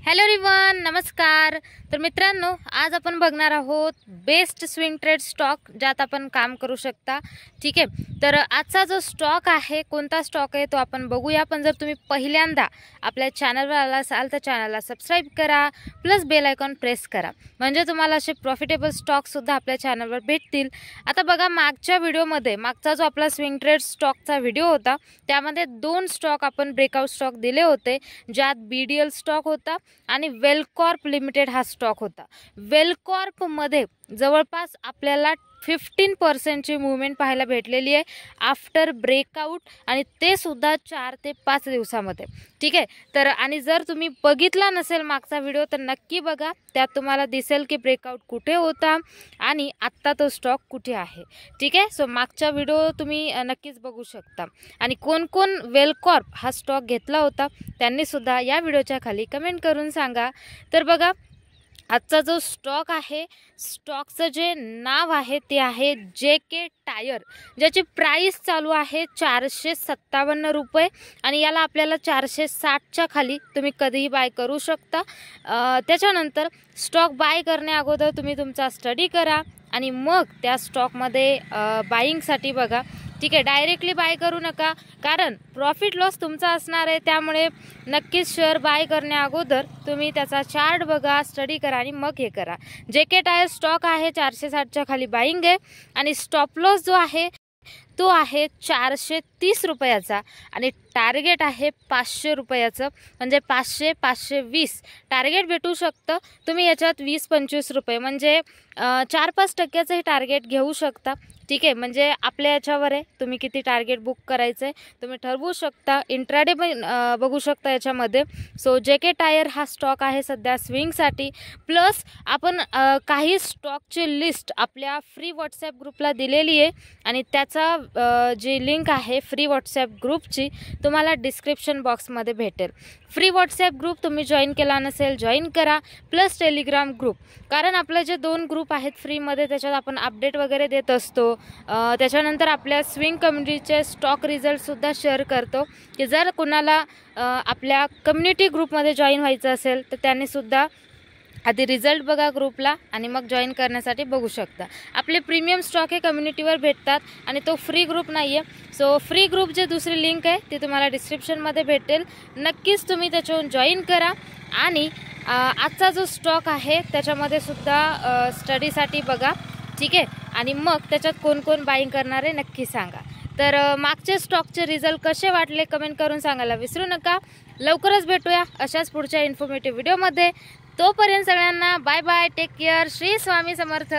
Hello everyone, नमस्कार। तर मित्रांनो, आज आपण बघणार आहोत बेस्ट स्विंग ट्रेड स्टॉक ज्यात आपण काम करू शकता। ठीक आहे, तर आजचा जो स्टॉक आहे, कोणता स्टॉक आहे तो आपण बघूया। पण जर तुम्ही पहिल्यांदा आपल्या चॅनलवर आला असाल तर चॅनलला सबस्क्राइब करा, प्लस बेल आयकॉन प्रेस करा, म्हणजे तुम्हाला असे प्रॉफिटेबल स्टॉक सुद्धा आपल्या चॅनलवर भेटतील। आता बघा, मागच्या व्हिडिओमध्ये मागचा जो आपला स्विंग ट्रेड स्टॉकचा व्हिडिओ होता त्यामध्ये दोन स्टॉक आपण ब्रेकआउट स्टॉक दिले होते, ज्यात BDL स्टॉक होता आणि वेलकॉर्प लिमिटेड हा स्टॉक होता। वेलकॉर्प मध्ये जवळपास आपल्याला 15% ची मूवमेंट पाहायला भेटलेली आहे आफ्टर ब्रेकआउट, आणि ते सुद्धा 4 ते 5 दिवसामध्ये। ठीक आहे, तर आणि जर तुम्ही बघितला नसेल मागचा व्हिडिओ तर नक्की बघा, त्यात तुम्हाला दिसेल की ब्रेकआउट कुठे होता आणि आत्ता तो स्टॉक कुठे आहे। ठीक आहे, सो मागचा व्हिडिओ तुम्ही नक्कीच बघू शकता। आणि कोण कोण वेलकॉर्प हा स्टॉक घेतला होता त्यांनी सुद्धा या व्हिडिओच्या खाली कमेंट करून सांगा। तर बघा, आजचा जो स्टॉक आहे, स्टॉकचं जे नाव आहे ते आहे JK टायर, ज्याची प्राइस चालू आहे 457 रुपये, आणि याला आपल्याला 460च्या खाली तुम्ही कधीही बाय करू शकता। त्याच्यानंतर स्टॉक बाय करण्या अगोदर तुम्ही तुमचा स्टडी करा आणि मग त्या स्टॉकमध्ये बाईंगसाठी बघा। ठीक आहे, डायरेक्टली बाय करू नका, कारण प्रॉफिट लॉस तुमचा असणार आहे। त्यामुळे नक्कीच शेअर बाय करण्या अगोदर तुम्ही त्याचा चार्ट बघा, स्टडी करा आणि मग हे करा। JK टायर स्टॉक आहे 460च्या खाली बाईंग आहे, आणि स्टॉप लॉस जो आहे तो आहे 430 रुपयाचा, आणि टार्गेट आहे 500 रुपयाचं, म्हणजे 500-520 टार्गेट भेटू शकतं। तुम्ही याच्यात 20-25 रुपये म्हणजे 4-5% हे टार्गेट घेऊ शकता। ठीक आहे, म्हणजे आपल्या याच्यावर आहे तुम्ही किती टार्गेट बुक करायचं आहे तुम्ही ठरवू शकता। इंट्राडे पण बघू शकता याच्यामध्ये। सो JK टायर हा स्टॉक आहे सध्या स्विंगसाठी। प्लस आपण काही स्टॉकची लिस्ट आपल्या फ्री व्हॉट्सॲप ग्रुपला दिलेली आहे, आणि त्याचा जी लिंक आहे फ्री व्हॉट्सॲप ग्रुपची तुम्हाला डिस्क्रिप्शन बॉक्समध्ये भेटेल। फ्री व्हॉट्सॲप ग्रुप तुम्ही जॉईन केला नसेल जॉईन करा, प्लस टेलिग्राम ग्रुप, कारण आपले जे 2 ग्रुप आहेत फ्रीमध्ये त्याच्यात आपण अपडेट वगैरे देत असतो। त्याच्यानंतर आपल्या स्विंग कम्युनिटीचे स्टॉक रिझल्टसुद्धा शेअर करतो, की जर कोणाला आपल्या कम्युनिटी ग्रुपमध्ये जॉईन व्हायचं असेल तर त्यांनीसुद्धा आधी रिझल्ट बघा ग्रुपला आणि मग जॉईन करण्यासाठी बघू शकता। आपले प्रीमियम स्टॉक हे कम्युनिटीवर भेटतात आणि तो फ्री ग्रुप नाही आहे। सो फ्री ग्रुप जे दुसरी लिंक आहे ती तुम्हाला डिस्क्रिप्शनमध्ये भेटेल, नक्कीच तुम्ही त्याच्यावरून जॉईन करा। आणि आजचा जो स्टॉक आहे त्याच्यामध्ये सुद्धा स्टडीसाठी बघा। ठीक आहे, आणि मग त्याच्यात कोण कोण बाईंग करणार आहे नक्की सांगा। तर मागचे स्टॉकचे रिझल्ट कसे वाटले कमेंट करून सांगायला विसरू नका। लवकरच भेटूया अशाच पुढच्या इन्फॉर्मेटिव्ह व्हिडिओमध्ये। तोपर्यंत सगळ्यांना bye bye, take care, Shri Swami समर्थ।